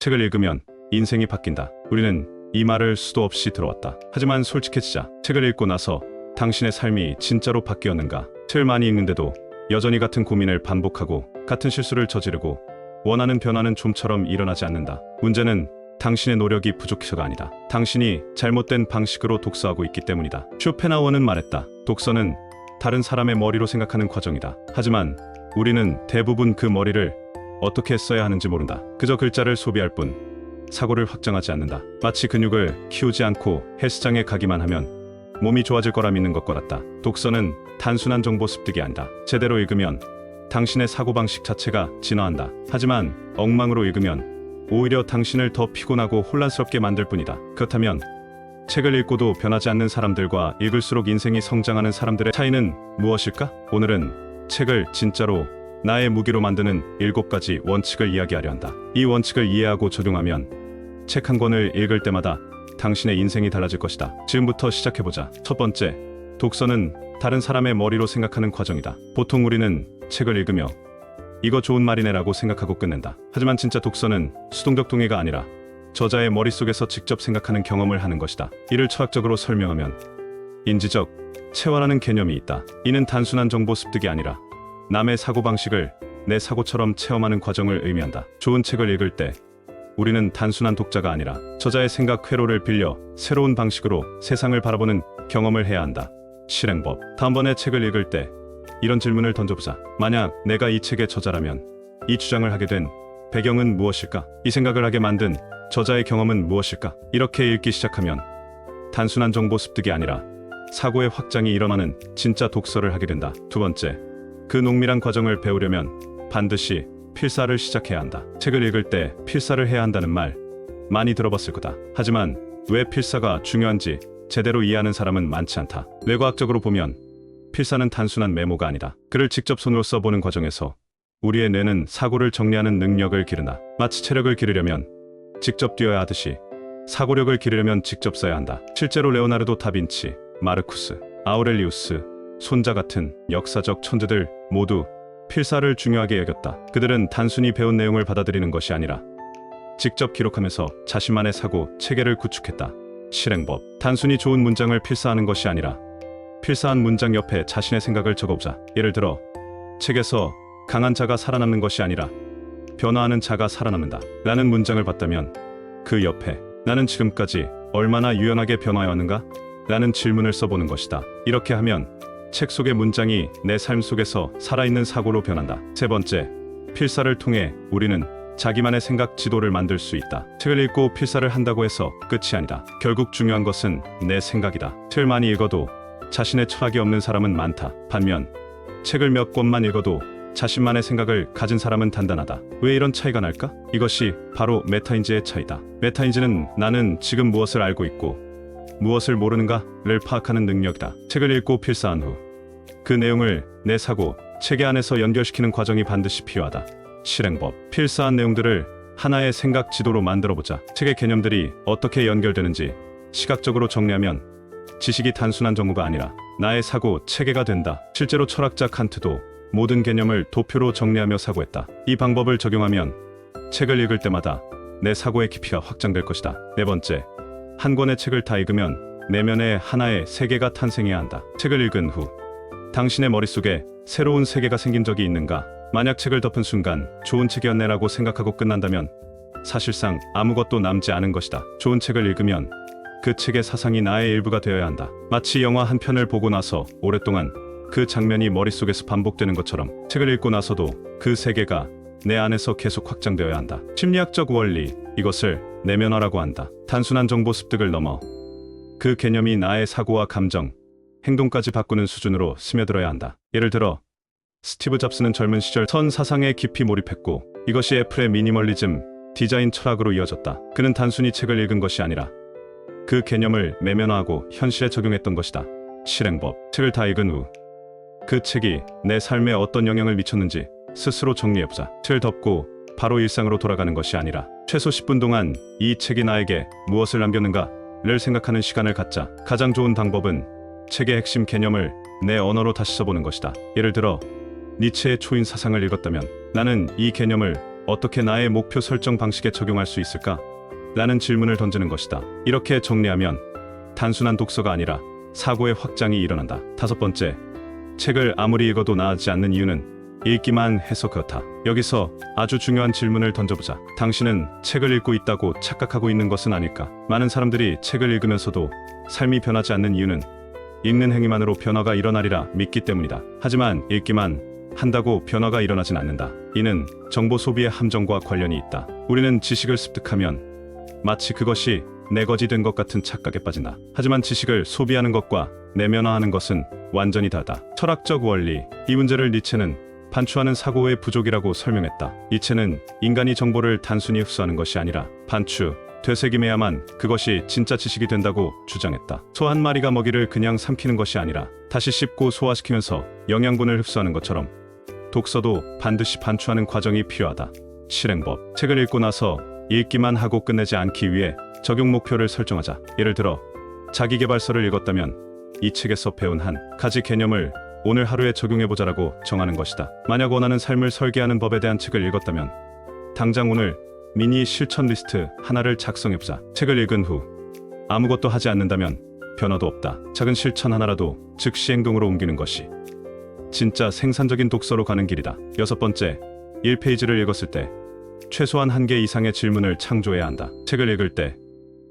책을 읽으면 인생이 바뀐다. 우리는 이 말을 수도 없이 들어왔다. 하지만 솔직해지자. 책을 읽고 나서 당신의 삶이 진짜로 바뀌었는가? 책을 많이 읽는데도 여전히 같은 고민을 반복하고 같은 실수를 저지르고 원하는 변화는 좀처럼 일어나지 않는다. 문제는 당신의 노력이 부족해서가 아니다. 당신이 잘못된 방식으로 독서하고 있기 때문이다. 쇼펜하우어는 말했다. 독서는 다른 사람의 머리로 생각하는 과정이다. 하지만 우리는 대부분 그 머리를 어떻게 써야 하는지 모른다. 그저 글자를 소비할 뿐 사고를 확장하지 않는다. 마치 근육을 키우지 않고 헬스장에 가기만 하면 몸이 좋아질 거라 믿는 것과 같다. 독서는 단순한 정보 습득이 아니다. 제대로 읽으면 당신의 사고방식 자체가 진화한다. 하지만 엉망으로 읽으면 오히려 당신을 더 피곤하고 혼란스럽게 만들 뿐이다. 그렇다면 책을 읽고도 변하지 않는 사람들과 읽을수록 인생이 성장하는 사람들의 차이는 무엇일까? 오늘은 책을 진짜로 나의 무기로 만드는 7가지 원칙을 이야기하려 한다. 이 원칙을 이해하고 적용하면 책 한 권을 읽을 때마다 당신의 인생이 달라질 것이다. 지금부터 시작해보자. 첫 번째, 독서는 다른 사람의 머리로 생각하는 과정이다. 보통 우리는 책을 읽으며 이거 좋은 말이네라고 생각하고 끝낸다. 하지만 진짜 독서는 수동적 동의가 아니라 저자의 머릿속에서 직접 생각하는 경험을 하는 것이다. 이를 철학적으로 설명하면 인지적 체화라는 개념이 있다. 이는 단순한 정보 습득이 아니라 남의 사고방식을 내 사고처럼 체험하는 과정을 의미한다. 좋은 책을 읽을 때 우리는 단순한 독자가 아니라 저자의 생각 회로를 빌려 새로운 방식으로 세상을 바라보는 경험을 해야 한다. 실행법. 다음번에 책을 읽을 때 이런 질문을 던져보자. 만약 내가 이 책의 저자라면 이 주장을 하게 된 배경은 무엇일까? 이 생각을 하게 만든 저자의 경험은 무엇일까? 이렇게 읽기 시작하면 단순한 정보 습득이 아니라 사고의 확장이 일어나는 진짜 독서를 하게 된다. 두 번째, 그 농밀한 과정을 배우려면 반드시 필사를 시작해야 한다. 책을 읽을 때 필사를 해야 한다는 말 많이 들어봤을 거다. 하지만 왜 필사가 중요한지 제대로 이해하는 사람은 많지 않다. 뇌과학적으로 보면 필사는 단순한 메모가 아니다. 글을 직접 손으로 써보는 과정에서 우리의 뇌는 사고를 정리하는 능력을 기른다. 마치 체력을 기르려면 직접 뛰어야 하듯이 사고력을 기르려면 직접 써야 한다. 실제로 레오나르도 다빈치, 마르쿠스, 아우렐리우스, 손자 같은 역사적 천재들 모두 필사를 중요하게 여겼다. 그들은 단순히 배운 내용을 받아들이는 것이 아니라 직접 기록하면서 자신만의 사고 체계를 구축했다. 실행법. 단순히 좋은 문장을 필사하는 것이 아니라 필사한 문장 옆에 자신의 생각을 적어보자. 예를 들어 책에서 강한 자가 살아남는 것이 아니라 변화하는 자가 살아남는다 라는 문장을 봤다면 그 옆에 나는 지금까지 얼마나 유연하게 변화해왔는가? 라는 질문을 써보는 것이다. 이렇게 하면 책 속의 문장이 내 삶 속에서 살아있는 사고로 변한다. 세 번째, 필사를 통해 우리는 자기만의 생각 지도를 만들 수 있다. 책을 읽고 필사를 한다고 해서 끝이 아니다. 결국 중요한 것은 내 생각이다. 책을 많이 읽어도 자신의 철학이 없는 사람은 많다. 반면 책을 몇 권만 읽어도 자신만의 생각을 가진 사람은 단단하다. 왜 이런 차이가 날까? 이것이 바로 메타인지의 차이다. 메타인지는 나는 지금 무엇을 알고 있고 무엇을 모르는가를 파악하는 능력이다. 책을 읽고 필사한 후 그 내용을 내 사고, 체계 안에서 연결시키는 과정이 반드시 필요하다. 실행법. 필사한 내용들을 하나의 생각 지도로 만들어보자. 책의 개념들이 어떻게 연결되는지 시각적으로 정리하면 지식이 단순한 정보가 아니라 나의 사고, 체계가 된다. 실제로 철학자 칸트도 모든 개념을 도표로 정리하며 사고했다. 이 방법을 적용하면 책을 읽을 때마다 내 사고의 깊이가 확장될 것이다. 네 번째, 한 권의 책을 다 읽으면 내면에 하나의 세계가 탄생해야 한다. 책을 읽은 후 당신의 머릿속에 새로운 세계가 생긴 적이 있는가? 만약 책을 덮은 순간 좋은 책이었네라고 생각하고 끝난다면 사실상 아무것도 남지 않은 것이다. 좋은 책을 읽으면 그 책의 사상이 나의 일부가 되어야 한다. 마치 영화 한 편을 보고 나서 오랫동안 그 장면이 머릿속에서 반복되는 것처럼 책을 읽고 나서도 그 세계가 내 안에서 계속 확장되어야 한다. 심리학적 원리, 이것을 내면화라고 한다. 단순한 정보 습득을 넘어 그 개념이 나의 사고와 감정, 행동까지 바꾸는 수준으로 스며들어야 한다. 예를 들어 스티브 잡스는 젊은 시절 선 사상에 깊이 몰입했고 이것이 애플의 미니멀리즘 디자인 철학으로 이어졌다. 그는 단순히 책을 읽은 것이 아니라 그 개념을 내면화하고 현실에 적용했던 것이다. 실행법. 책을 다 읽은 후 그 책이 내 삶에 어떤 영향을 미쳤는지 스스로 정리해보자. 책을 덮고 바로 일상으로 돌아가는 것이 아니라 최소 10분 동안 이 책이 나에게 무엇을 남겼는가를 생각하는 시간을 갖자. 가장 좋은 방법은 책의 핵심 개념을 내 언어로 다시 써보는 것이다. 예를 들어 니체의 초인 사상을 읽었다면 나는 이 개념을 어떻게 나의 목표 설정 방식에 적용할 수 있을까? 라는 질문을 던지는 것이다. 이렇게 정리하면 단순한 독서가 아니라 사고의 확장이 일어난다. 다섯 번째, 책을 아무리 읽어도 나아지지 않는 이유는 읽기만 해서 그렇다. 여기서 아주 중요한 질문을 던져보자. 당신은 책을 읽고 있다고 착각하고 있는 것은 아닐까? 많은 사람들이 책을 읽으면서도 삶이 변하지 않는 이유는 읽는 행위만으로 변화가 일어나리라 믿기 때문이다. 하지만 읽기만 한다고 변화가 일어나진 않는다. 이는 정보 소비의 함정과 관련이 있다. 우리는 지식을 습득하면 마치 그것이 내 것이 된 것 같은 착각에 빠진다. 하지만 지식을 소비하는 것과 내면화하는 것은 완전히 다르다. 철학적 원리, 이 문제를 니체는 반추하는 사고의 부족이라고 설명했다. 니체는 인간이 정보를 단순히 흡수하는 것이 아니라 반추, 되새김해야만 그것이 진짜 지식이 된다고 주장했다. 소 한 마리가 먹이를 그냥 삼키는 것이 아니라 다시 씹고 소화시키면서 영양분을 흡수하는 것처럼 독서도 반드시 반추하는 과정이 필요하다. 실행법, 책을 읽고 나서 읽기만 하고 끝내지 않기 위해 적용 목표를 설정하자. 예를 들어 자기계발서를 읽었다면 이 책에서 배운 한 가지 개념을 오늘 하루에 적용해보자라고 정하는 것이다. 만약 원하는 삶을 설계하는 법에 대한 책을 읽었다면 당장 오늘 미니 실천 리스트 하나를 작성해보자. 책을 읽은 후 아무것도 하지 않는다면 변화도 없다. 작은 실천 하나라도 즉시 행동으로 옮기는 것이 진짜 생산적인 독서로 가는 길이다. 여섯 번째, 1페이지를 읽었을 때 최소한 한 개 이상의 질문을 창조해야 한다. 책을 읽을 때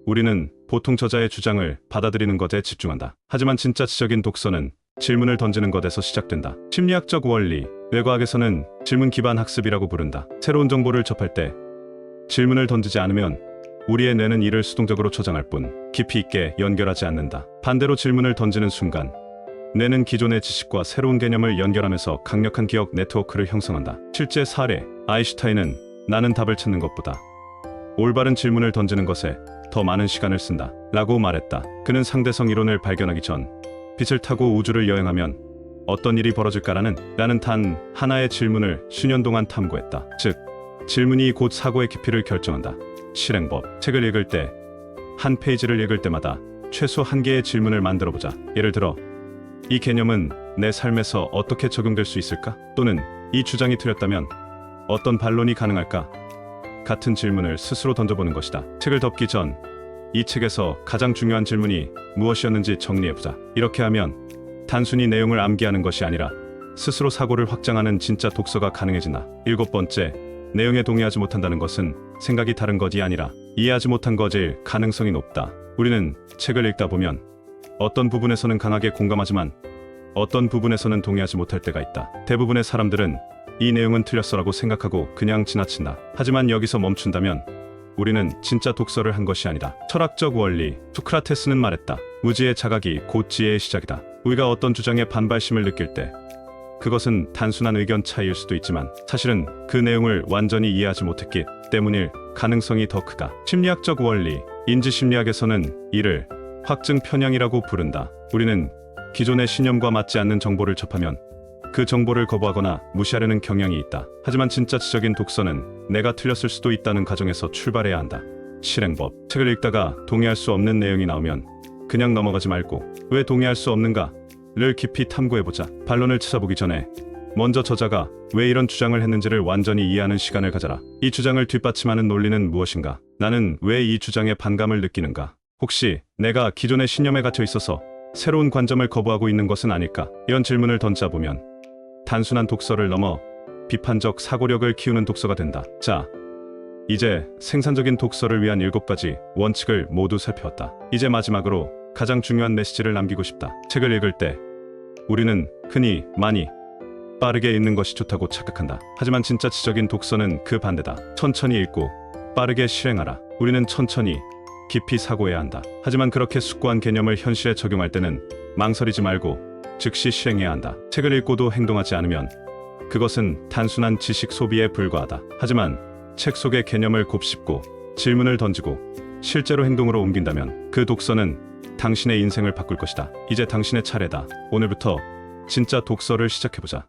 우리는 보통 저자의 주장을 받아들이는 것에 집중한다. 하지만 진짜 지적인 독서는 질문을 던지는 것에서 시작된다. 심리학적 원리, 뇌과학에서는 질문 기반 학습이라고 부른다. 새로운 정보를 접할 때 질문을 던지지 않으면 우리의 뇌는 이를 수동적으로 저장할 뿐 깊이 있게 연결하지 않는다. 반대로 질문을 던지는 순간 뇌는 기존의 지식과 새로운 개념을 연결하면서 강력한 기억 네트워크를 형성한다. 실제 사례, 아인슈타인은 나는 답을 찾는 것보다 올바른 질문을 던지는 것에 더 많은 시간을 쓴다 라고 말했다. 그는 상대성 이론을 발견하기 전 빛을 타고 우주를 여행하면 어떤 일이 벌어질까라는 단 하나의 질문을 수년 동안 탐구했다. 즉, 질문이 곧 사고의 깊이를 결정한다. 실행법, 책을 읽을 때 한 페이지를 읽을 때마다 최소 한 개의 질문을 만들어보자. 예를 들어 이 개념은 내 삶에서 어떻게 적용될 수 있을까? 또는 이 주장이 틀렸다면 어떤 반론이 가능할까? 같은 질문을 스스로 던져보는 것이다. 책을 덮기 전 이 책에서 가장 중요한 질문이 무엇이었는지 정리해보자. 이렇게 하면 단순히 내용을 암기하는 것이 아니라 스스로 사고를 확장하는 진짜 독서가 가능해진다. 일곱 번째, 내용에 동의하지 못한다는 것은 생각이 다른 것이 아니라 이해하지 못한 것일 가능성이 높다. 우리는 책을 읽다 보면 어떤 부분에서는 강하게 공감하지만 어떤 부분에서는 동의하지 못할 때가 있다. 대부분의 사람들은 이 내용은 틀렸어라고 생각하고 그냥 지나친다. 하지만 여기서 멈춘다면 우리는 진짜 독서를 한 것이 아니다. 철학적 원리, 소크라테스는 말했다. 무지의 자각이 곧 지혜의 시작이다. 우리가 어떤 주장에 반발심을 느낄 때 그것은 단순한 의견 차이일 수도 있지만 사실은 그 내용을 완전히 이해하지 못했기 때문일 가능성이 더 크다. 심리학적 원리, 인지심리학에서는 이를 확증 편향이라고 부른다. 우리는 기존의 신념과 맞지 않는 정보를 접하면 그 정보를 거부하거나 무시하려는 경향이 있다. 하지만 진짜 지적인 독서는 내가 틀렸을 수도 있다는 가정에서 출발해야 한다. 실행법, 책을 읽다가 동의할 수 없는 내용이 나오면 그냥 넘어가지 말고 왜 동의할 수 없는가를 깊이 탐구해보자. 반론을 찾아보기 전에 먼저 저자가 왜 이런 주장을 했는지를 완전히 이해하는 시간을 가져라. 이 주장을 뒷받침하는 논리는 무엇인가? 나는 왜 이 주장에 반감을 느끼는가? 혹시 내가 기존의 신념에 갇혀 있어서 새로운 관점을 거부하고 있는 것은 아닐까? 이런 질문을 던져보면 단순한 독서를 넘어 비판적 사고력을 키우는 독서가 된다. 자, 이제 생산적인 독서를 위한 7가지 원칙을 모두 살펴봤다. 이제 마지막으로 가장 중요한 메시지를 남기고 싶다. 책을 읽을 때 우리는 흔히 많이 빠르게 읽는 것이 좋다고 착각한다. 하지만 진짜 지적인 독서는 그 반대다. 천천히 읽고 빠르게 실행하라. 우리는 천천히 깊이 사고해야 한다. 하지만 그렇게 숙고한 개념을 현실에 적용할 때는 망설이지 말고 즉시 실행해야 한다. 책을 읽고도 행동하지 않으면 그것은 단순한 지식 소비에 불과하다. 하지만 책 속의 개념을 곱씹고 질문을 던지고 실제로 행동으로 옮긴다면 그 독서는 당신의 인생을 바꿀 것이다. 이제 당신의 차례다. 오늘부터 진짜 독서를 시작해보자.